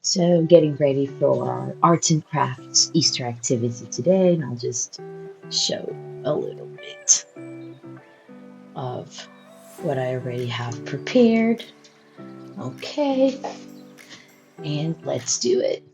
So, getting ready for our arts and crafts Easter activity today, and I'll just show a little bit of what I already have prepared. Okay, and let's do it.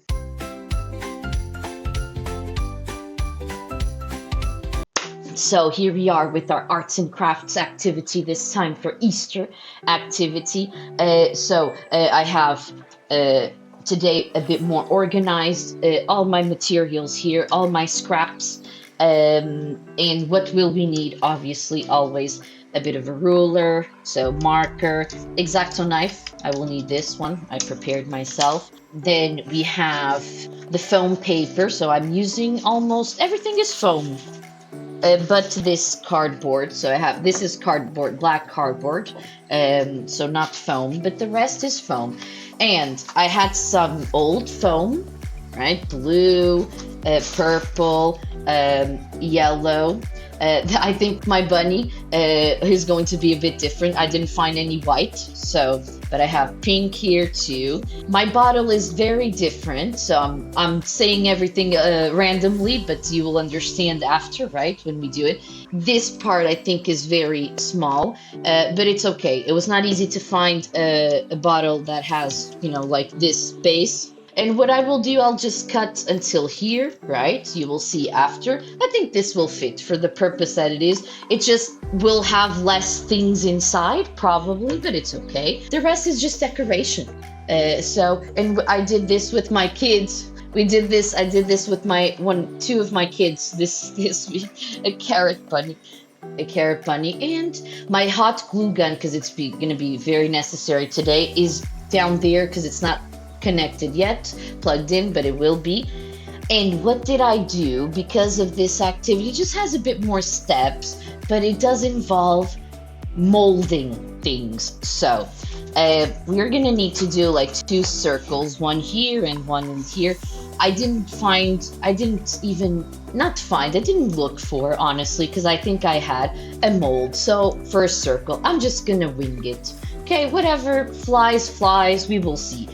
So here we are with our arts and crafts activity this time for Easter activity. I have uh, today a bit more organized, all my materials here, all my scraps, and what will we need? Obviously, always a bit of a ruler, so marker, X-Acto knife. I will need this one. I prepared myself. Then we have the foam paper. So I'm using almost everything is foam but this cardboard. So I have this is cardboard, black cardboard, so not foam, but the rest is foam. And I had some old foam, right? Blue, purple, yellow. I think my bunny is going to be a bit different. I didn't find any white, so but I have pink here too. My bottle is very different, so I'm saying everything randomly, but you will understand after, right, when we do it. This part I think is very small, but it's okay. It was not easy to find a bottle that has, like this base. And what I will do, I'll just cut until here, right? You will see after. I think this will fit for the purpose that it is. It just will have less things inside, probably, but it's okay. The rest is just decoration. And I did this with my kids. I did this with two of my kids this week. A carrot bunny, and my hot glue gun, because it's going to be very necessary today, is down there because it's not connected yet, plugged in, but it will be. And what did I do? Because of this activity, it just has a bit more steps, but it does involve molding things. So we're gonna need to do like two circles, one here and one in here. I didn't look for, honestly, because I think I had a mold. So for a circle, I'm just gonna wing it. Okay, whatever flies, we will see.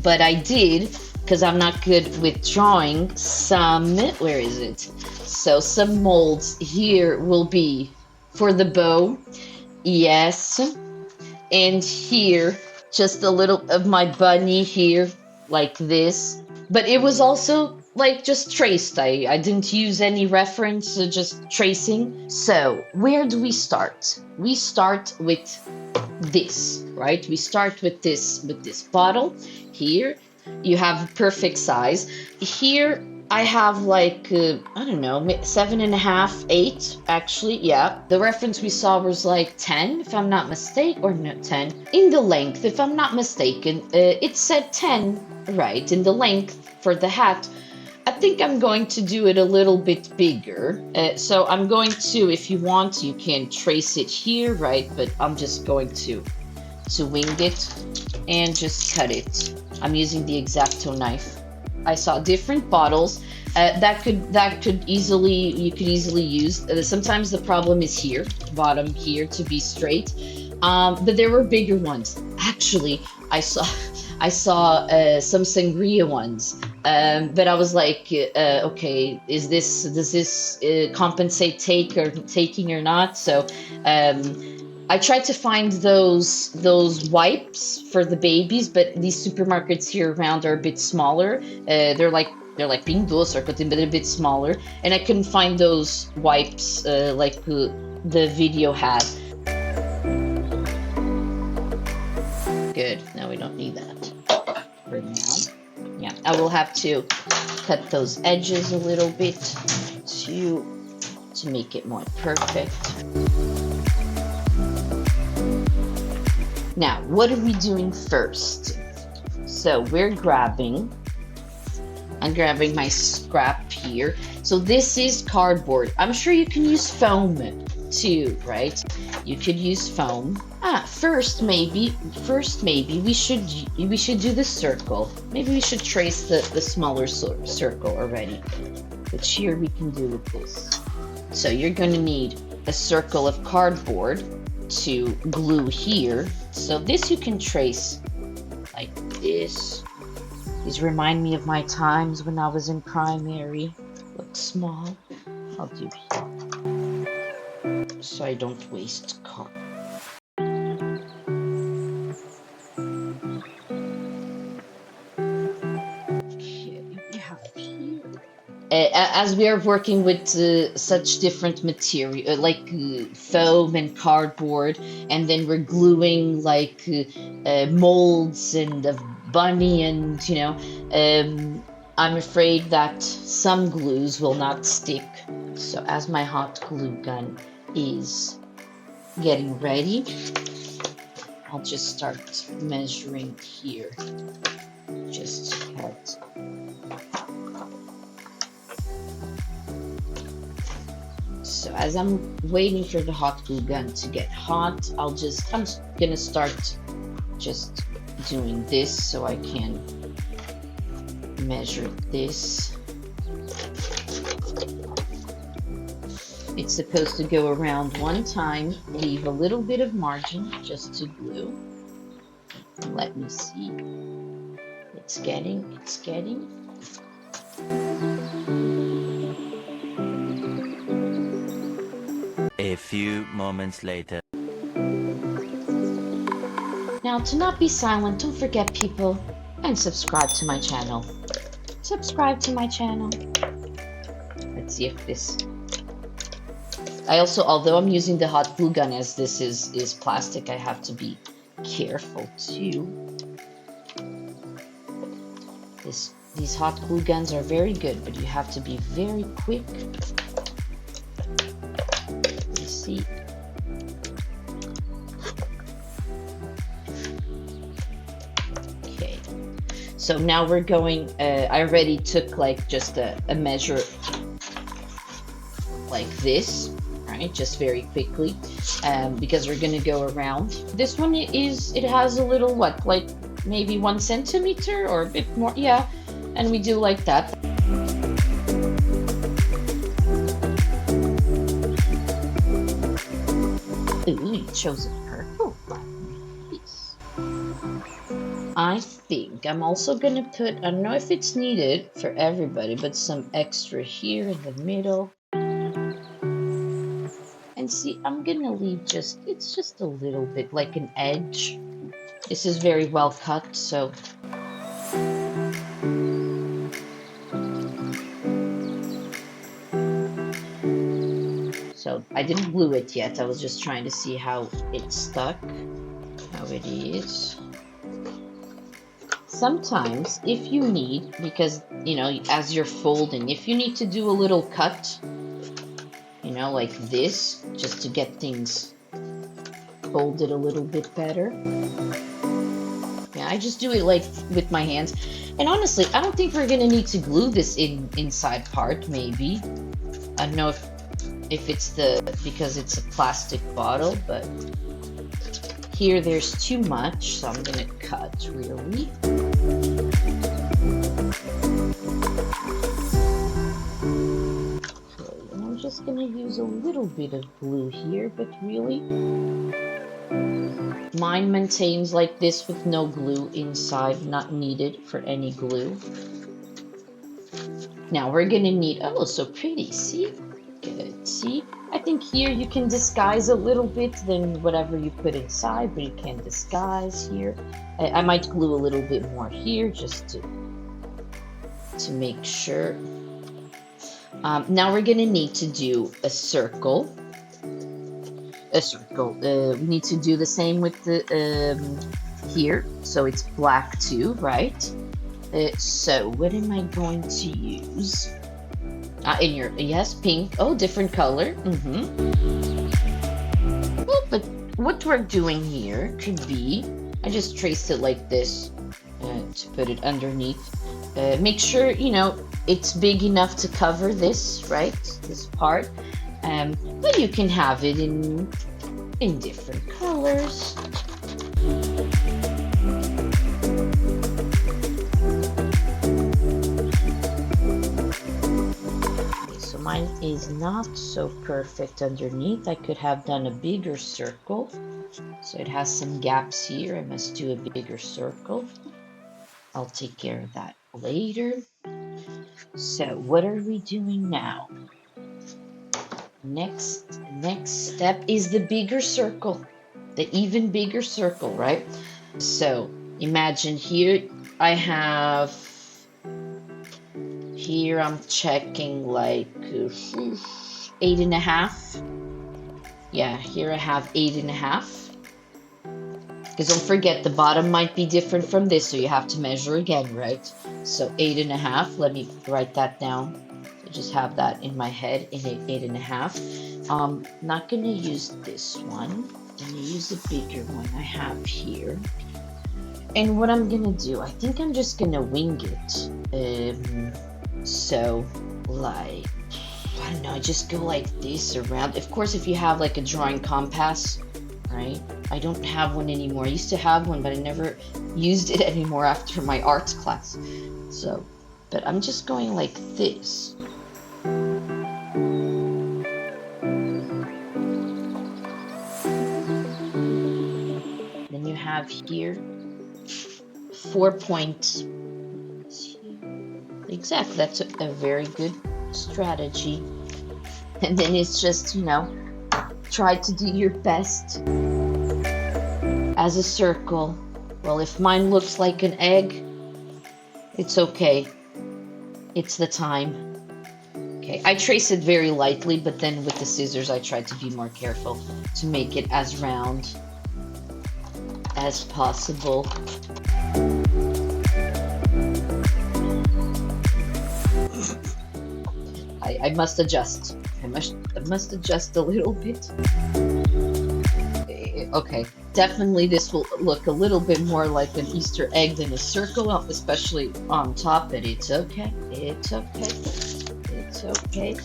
But I did, because I'm not good with drawing, where is it? So some molds here will be for the bow, yes. And here, just a little of my bunny here, like this. But it was also like just traced. I didn't use any reference, just tracing. So where do we start? We start with this, right? We start with this bottle. Here you have perfect size. Here I have like I don't know, 7.5, 8 actually. Yeah, the reference we saw was like 10 if I'm not mistaken, or no, 10 in the length if I'm not mistaken. It said 10 right in the length for the hat. I think I'm going to do it a little bit bigger. So I'm going to, if you want, you can trace it here, right? But I'm just going to wing it and just cut it. I'm using the X-Acto knife. I saw different bottles that could easily, you could easily use. Sometimes the problem is here, bottom here, to be straight. But there were bigger ones. Actually, I saw some sangria ones. But I was like, okay, does this compensate taking or not? So I tried to find those wipes for the babies, but these supermarkets here around are a bit smaller. They're like Pinduoduo or Cotim, but a bit smaller, and I couldn't find those wipes like the video had. Good. Now we don't need that for now. Yeah, I will have to cut those edges a little bit to make it more perfect. Now, what are we doing first? So I'm grabbing my scrap here. So this is cardboard. I'm sure you can use foam too, right? You could use foam. First maybe we should do the circle. Maybe we should trace the smaller circle already, which here we can do with this. So you're going to need a circle of cardboard to glue here. So this you can trace like this, These remind me of my times when I was in primary. Look small. I'll do here so I don't waste card. As we are working with such different material, like foam and cardboard, and then we're gluing like molds and a bunny, and I'm afraid that some glues will not stick. So as my hot glue gun is getting ready, I'll just start measuring here. Just cut. So as I'm waiting for the hot glue gun to get hot, I'm gonna start just doing this so I can measure this. It's supposed to go around one time, leave a little bit of margin just to glue. Let me see. It's getting. A few moments later. Now, to not be silent, don't forget, people, and subscribe to my channel. Subscribe to my channel. Let's see if this... I also, although I'm using the hot glue gun, as this is plastic, I have to be careful too. These hot glue guns are very good, but you have to be very quick. See. Okay, so now we're going, I already took like just a measure like this, right, just very quickly, because we're gonna go around. This one it has a little, what, like maybe 1 centimeter or a bit more, yeah, and we do like that. Ooh, it shows it purple. Nice. I think I'm also gonna put, I don't know if it's needed for everybody, but some extra here in the middle. And see, I'm gonna leave it's just a little bit like an edge. This is very well cut, so. So I didn't glue it yet. I was just trying to see how it stuck, how it is. Sometimes if you need, because, as you're folding, if you need to do a little cut, like this, just to get things folded a little bit better. Yeah, I just do it like with my hands. And honestly, I don't think we're gonna need to glue this inside part, maybe. I don't know if it's because it's a plastic bottle, but here there's too much, so I'm gonna cut really. Okay, and I'm just gonna use a little bit of glue here, but really, mine maintains like this with no glue inside, not needed for any glue. Now we're gonna need, oh, so pretty, see? Good, see? I think here you can disguise a little bit than whatever you put inside, but you can disguise here. I might glue a little bit more here just to make sure. Now we're gonna need to do a circle. We need to do the same with the here, so it's black too, right? So what am I going to use? Yes, pink. Oh, different color. Well, but what we're doing here could be, I just traced it like this to put it underneath. Make sure, it's big enough to cover this, right? This part. But you can have it in different colors. Mine is not so perfect underneath. I could have done a bigger circle. So it has some gaps here. I must do a bigger circle. I'll take care of that later. So what are we doing now? Next step is the bigger circle, the even bigger circle, right? So imagine here I have, here I'm checking like 8.5. Yeah, here I have 8.5. Because don't forget, the bottom might be different from this, so you have to measure again, right? So 8.5, let me write that down. I just have that in my head, in 8.5. Not gonna use this one. I'm gonna use a bigger one I have here. And what I'm gonna do, I think I'm just gonna wing it. So, like, I don't know, just go like this around. Of course, if you have like a drawing compass, right? I don't have one anymore. I used to have one, but I never used it anymore after my arts class. So, but I'm just going like this. Then you have here 4 points. Exactly, that's a very good strategy. And then it's just, you know, try to do your best as a circle. Well, if mine looks like an egg, it's okay. It's the time. Okay, I trace it very lightly, but then with the scissors, I try to be more careful to make it as round as possible. I must adjust. I must adjust a little bit. Okay, definitely this will look a little bit more like an Easter egg than a circle, especially on top, but it's okay. It's okay. It's okay.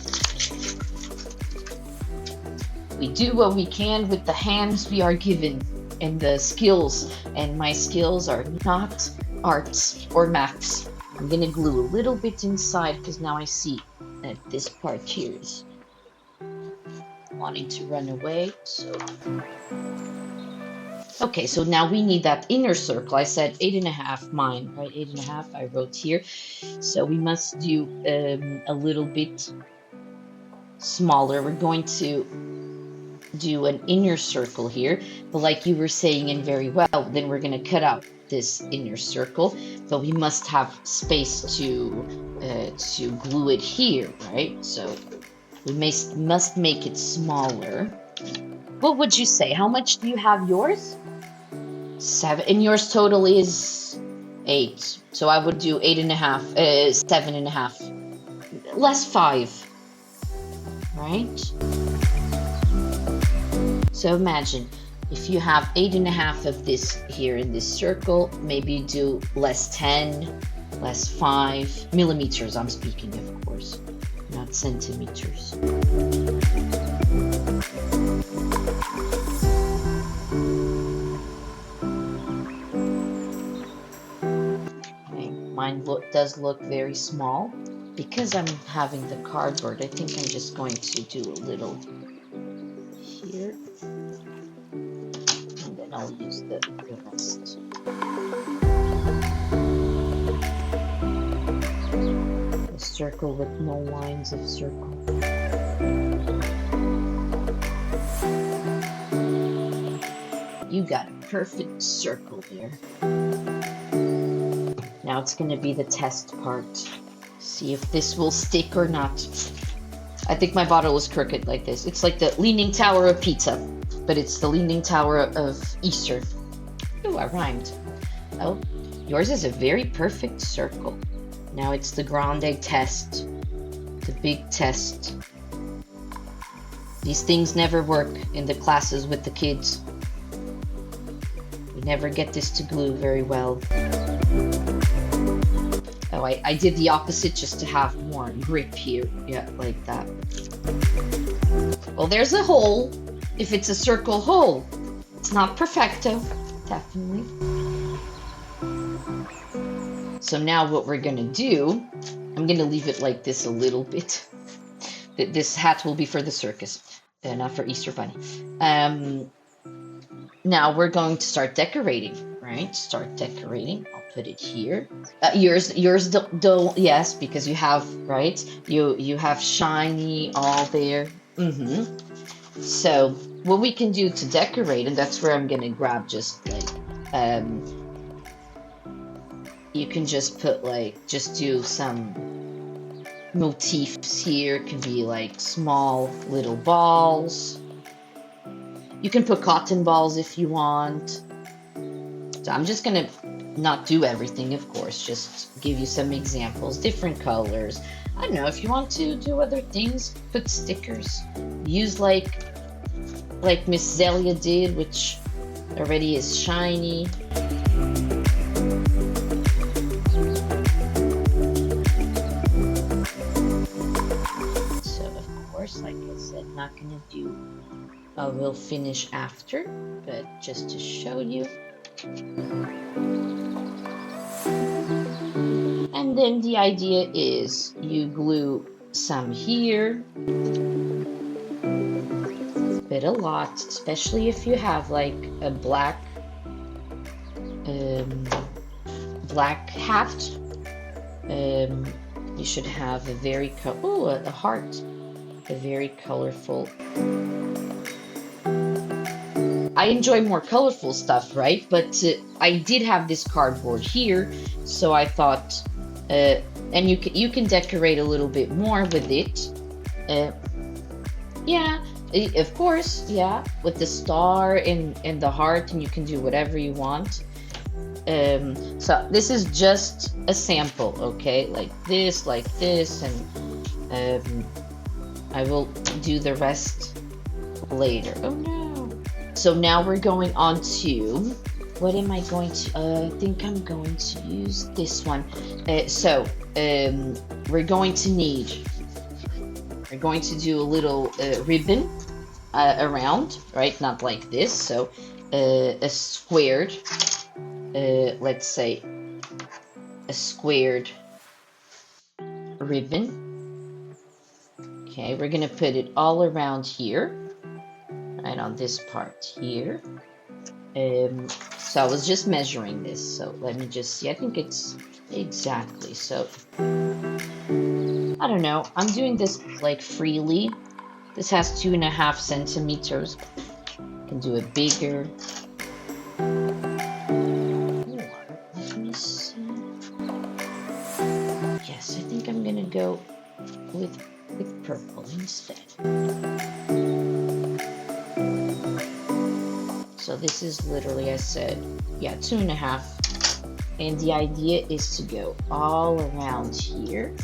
We do what we can with the hands we are given and the skills, and my skills are not arts or maths. I'm gonna glue a little bit inside because now I see that this part here is wanting to run away. So okay, so now we need that inner circle. I said 8.5 mine, right? 8.5 I wrote here. So we must do a little bit smaller. We're going to do an inner circle here, but like you were saying and very well, then we're going to cut out this inner circle, but we must have space to glue it here, right? So we must make it smaller. What would you say? How much do you have yours? 7, and yours total is 8. So I would do 8.5, 7.5, less 5, right? So imagine if you have 8.5 of this here in this circle, maybe do less 10, less 5 millimeters. I'm speaking, of course, not centimeters. Mine does look very small. Because I'm having the cardboard, I think I'm just going to do a little here. And then I'll use the rest. A circle with no lines of circle. You got a perfect circle there. Now it's going to be the test part. See if this will stick or not. I think my bottle is crooked like this. It's like the Leaning Tower of Pizza, but it's the Leaning Tower of Easter. Ooh, I rhymed. Oh, yours is a very perfect circle. Now it's the grande test, the big test. These things never work in the classes with the kids. We never get this to glue very well. Oh, I did the opposite just to have more grip here. Yeah, like that. Well, there's a hole. If it's a circle hole, it's not perfecto. Definitely. So now what we're going to do, I'm going to leave it like this a little bit. This hat will be for the circus, not for Easter Bunny. Now we're going to start decorating, right? Start decorating. I'll put it here. Yours don't, yes, because you have, right? You have shiny all there. So what we can do to decorate, and that's where I'm gonna grab just like, you can just put like, just do some motifs here. It can be like small little balls. You can put cotton balls if you want. So I'm just gonna not do everything, of course, just give you some examples, different colors. I don't know, if you want to do other things, put stickers. Use like Miss Zelia did, which already is shiny. So of course, like I said, not gonna do, we'll finish after, but just to show you. And then the idea is you glue some here, but a lot, especially if you have like a black hat. You should have a very a heart, a very colorful. I enjoy more colorful stuff, right? But I did have this cardboard here, so I thought, and you can decorate a little bit more with it. Yeah, of course, yeah, with the star and the heart, and you can do whatever you want. So this is just a sample, okay? Like this, and I will do the rest later. Oh no! So now we're going on to, what am I going to, I think I'm going to use this one. We're going to do a little ribbon around, right? Not like this. So a squared, let's say a squared ribbon. Okay, we're gonna put it all around here, right on this part here. So I was just measuring this. So let me just see. I think it's exactly. So I don't know. I'm doing this like freely. This has 2.5 centimeters. I can do it bigger. Let me see. Yes, I think I'm gonna go with purple instead. So this is literally, I said, yeah, 2.5. And the idea is to go all around here.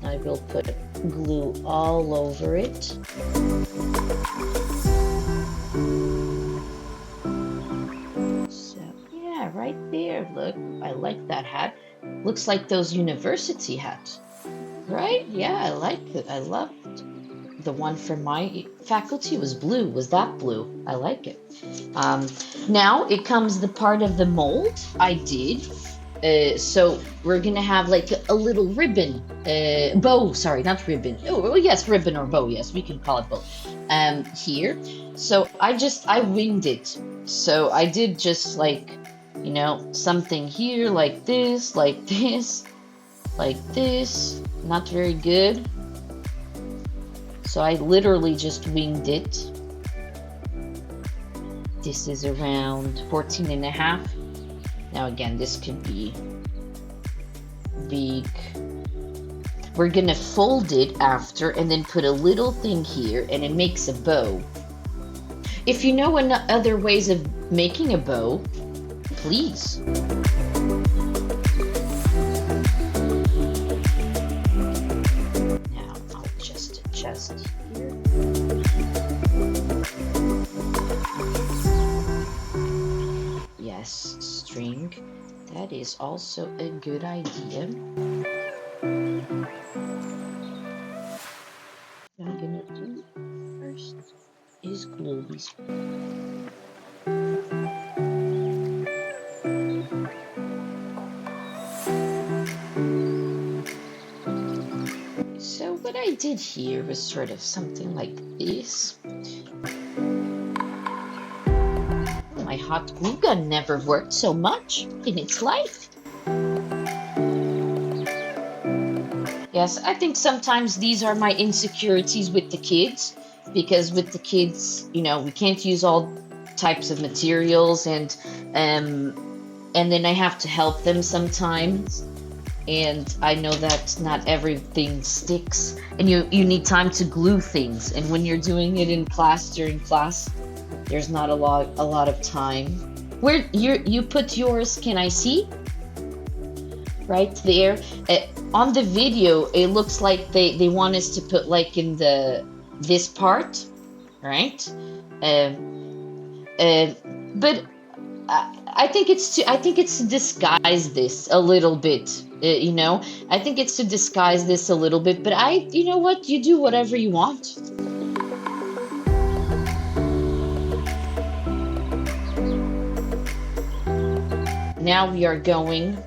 I will put glue all over it. So yeah, right there, look, I like that hat. Looks like those university hats, right? Yeah, I like it. I loved the one from my faculty was blue. Was that blue? I like it. Now it comes the part of the mold I did. So we're gonna have like a little ribbon, bow, sorry, not ribbon. Oh, yes, ribbon or bow, yes, we can call it bow. Here. So I winged it. So I did just like, you know, something here like this, like this, like this. Not very good. So I literally just winged it. This is around 14.5. Now again, this could be big. We're gonna fold it after and then put a little thing here and it makes a bow. If you know other ways of making a bow, please. Now I'll just adjust here. Yes, string. That is also a good idea. What I'm gonna do first is glue these. So what I I did here was sort of something like this. My hot glue gun never worked so much in its life. Yes, I think sometimes these are my insecurities with the kids, because with the kids, you know, we can't use all types of materials, and then I have to help them sometimes, and I know that not everything sticks, and you need time to glue things, and when you're doing it in class, during class, there's not a lot of time. Where you put yours? Can I see? Right there. On the video, it looks like they want us to put like in this part, right? But I think it's to disguise this a little bit. You know, I think it's to disguise this a little bit. But you know what? You do whatever you want. Now we are going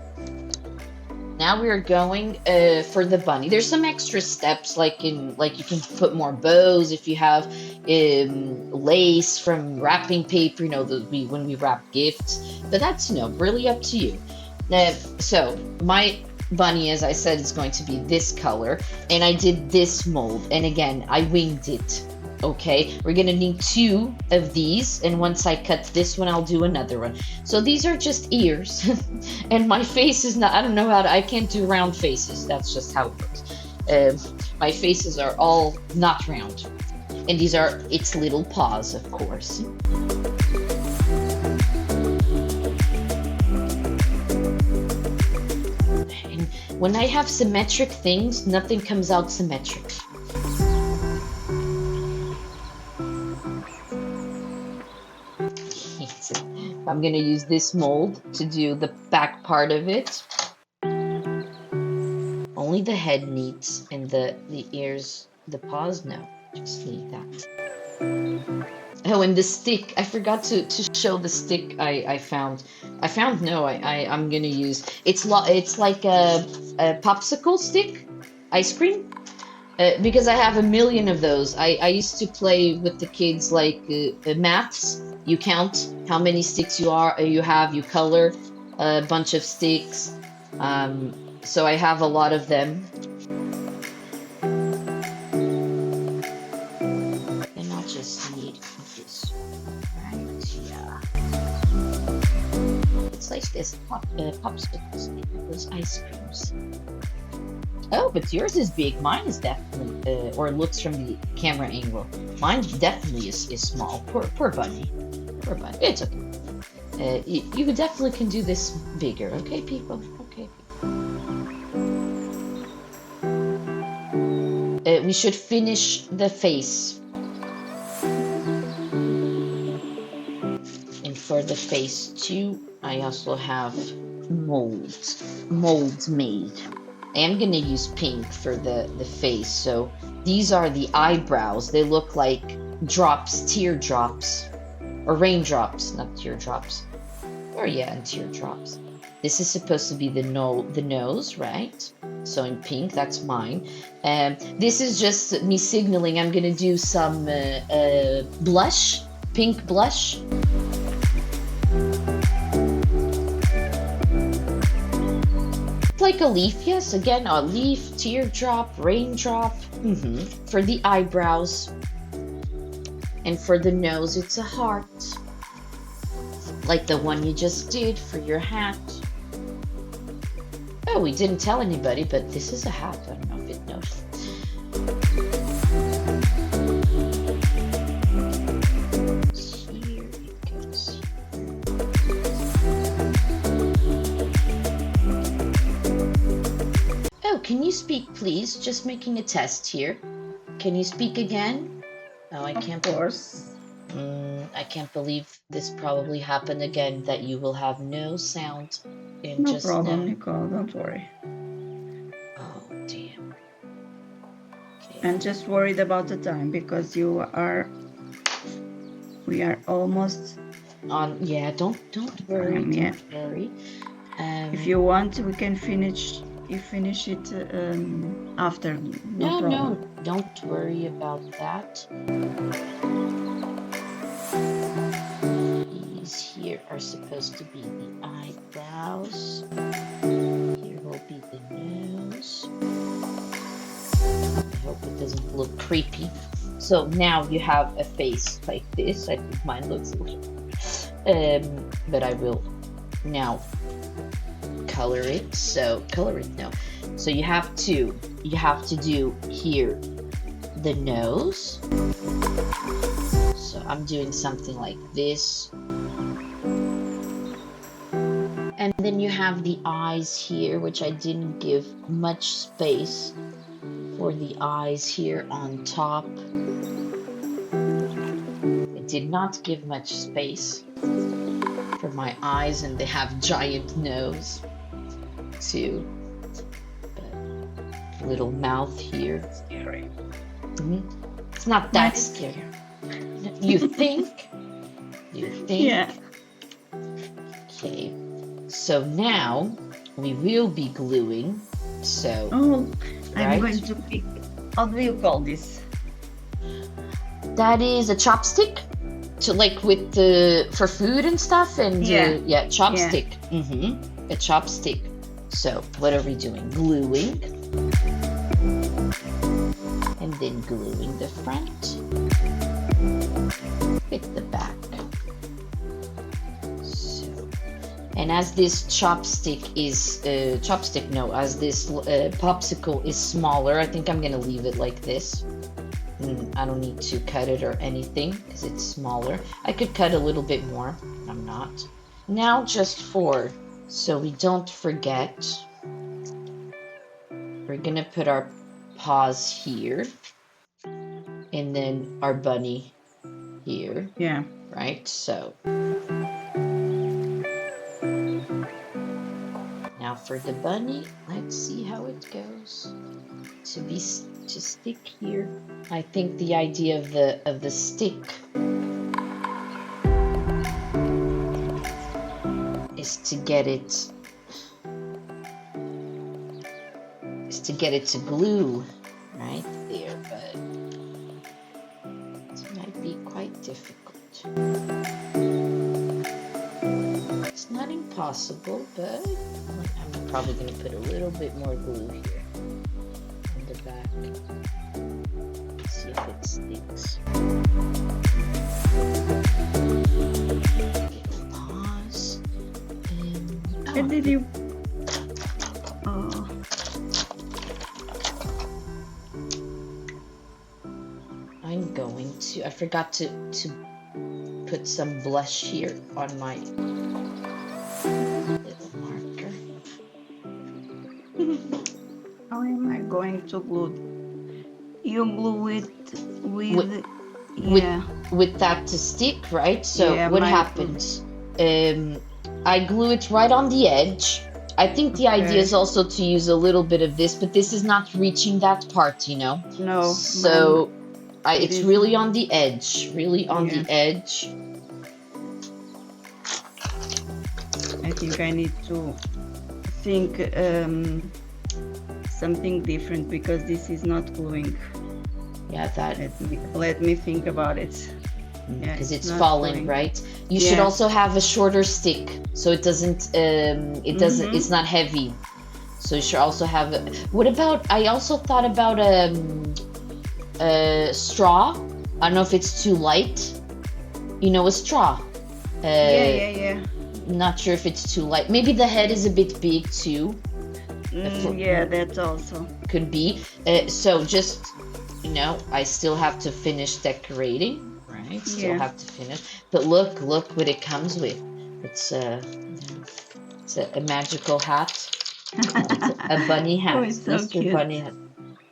for the bunny. There's some extra steps, like you can put more bows if you have lace from wrapping paper, you know, when we wrap gifts, but that's, you know, really up to you. So my bunny, as I said, is going to be this color, and I did this mold, and again, I winged it. Okay, we're gonna need 2 of these, and once I cut this one, I'll do another one. So these are just ears, and my face is not, I don't know I can't do round faces. That's just how it works. My faces are all not round. And these are its little paws, of course. And when I have symmetric things, nothing comes out symmetric. I'm gonna use this mold to do the back part of it. Only the head needs, and the ears, the paws, no, just need that. Oh, and the stick, I forgot to show the stick I found. I'm gonna use, it's like a popsicle stick, ice cream. Because I have a million of those. I used to play with the kids like maths. You count how many sticks you have, you color a bunch of sticks. So I have a lot of them. And I'll just need this right here. It's like this popsicles, those ice creams. Oh, but yours is big. Mine is definitely, or looks from the camera angle. Mine definitely is small. Poor bunny. Poor bunny. It's okay. You definitely can do this bigger. Okay, people. Okay. We should finish the face. And for the face too, I also have molds made. I am going to use pink for the face. So these are the eyebrows. They look like teardrops, or raindrops, not teardrops. Or yeah, and teardrops. This is supposed to be the nose, right? So in pink, that's mine. This is just me signaling I'm going to do some blush, pink blush. Like a leaf, yes, again, a leaf, teardrop, raindrop. For the eyebrows. And for the nose, it's a heart. Like the one you just did for your hat. Oh, we didn't tell anybody, but this is a hat. I don't know if it knows. Here it goes. Oh, can you speak, please? Just making a test here. Can you speak again? Oh, I can't. Of course. I can't believe this probably happened again, that you will have no sound in No just problem, now. Nicole. Don't worry. Oh, damn. Okay. I'm just worried about the time because we are almost On, yeah, don't worry, yeah. don't worry. If you want, we can finish you finish it after. No, problem. no, don't worry about that. These here are supposed to be the eyebrows. Here will be the nose. I hope it doesn't look creepy. So now you have a face like this. I think mine looks a little, but I will now color it. So color it no. So you have to do here the nose. So I'm doing something like this. And then you have the eyes here, which I didn't give much space for the eyes here on top. It did not give much space for my eyes, and they have giant nose too. But little mouth here. Scary. It's not that scary. You think? You think? Yeah. Okay. So now we will be gluing. So Oh, I'm Right. going to pick. How do you call this? that is a chopstick, to like with the for food and stuff, and Yeah. chopstick. A chopstick. So what are we doing? Gluing, and then gluing the front with the back. So, and as this chopstick is as this popsicle is smaller, I think I'm gonna leave it like this. I don't need to cut it or anything because it's smaller. I could cut a little bit more. I'm not. Now just so we don't forget, we're gonna put our paws here and then our bunny here, Yeah. right? So now for the bunny, let's see how it goes. To stick here. I think the idea of the stick is to get it to glue right there, but it might be quite difficult. It's not impossible, but I'm probably going to put a little bit more glue here on the back. See if it sticks. Pause. Where did you? Oh, I'm going to. I forgot to put some blush here on my little marker. how am I going to glue? You glue it with yeah. With that to stick, right? So Yeah, what mine- happens? I glue it right on the edge. I think the idea Okay. is also to use a little bit of this, but this is not reaching that part, you know? No. So it it's is- really on the edge, really on Yeah. the edge. I think I need to think something different because this is not gluing. Yeah, that Let me think about it. Yeah, because it's not falling, gluing. right? You should Yeah. also have a shorter stick so it doesn't Mhm. it's not heavy. So you should also have what about I also thought about straw. I don't know if it's too light. You know, a straw. Yeah. Not sure if it's too light. Maybe the head is a bit big too. Yeah, that's also. Could be. So just, you know, I still have to finish decorating, right? Still Yeah. have to finish. But look what it comes with. It's a magical hat. It's a bunny hat. Oh, it's so Mr. cute. Bunny hat.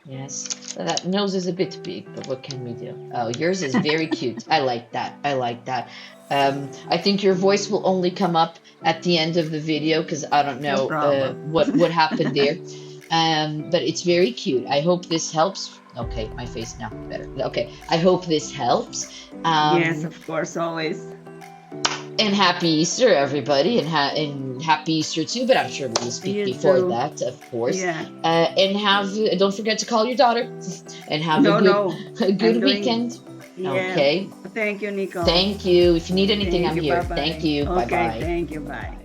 Yes. That nose is a bit big, but what can we do? Oh, yours is very cute. I like that. I think your voice will only come up at the end of the video because I don't know No problem. what happened there. But it's very cute. I hope this helps. Okay, my face now better. Okay, I hope this helps. Yes, of course, always. And happy Easter, everybody, and happy Easter too. But I'm sure we'll speak You before too. that, of course. Yeah. And don't forget to call your daughter, and have No, a no. good I'm doing. weekend. Yeah. Okay. Thank you, Nicole. Thank you. If you need anything, Thank I'm you. here. Bye bye. Thank you. Bye Okay. bye. Thank you. Bye.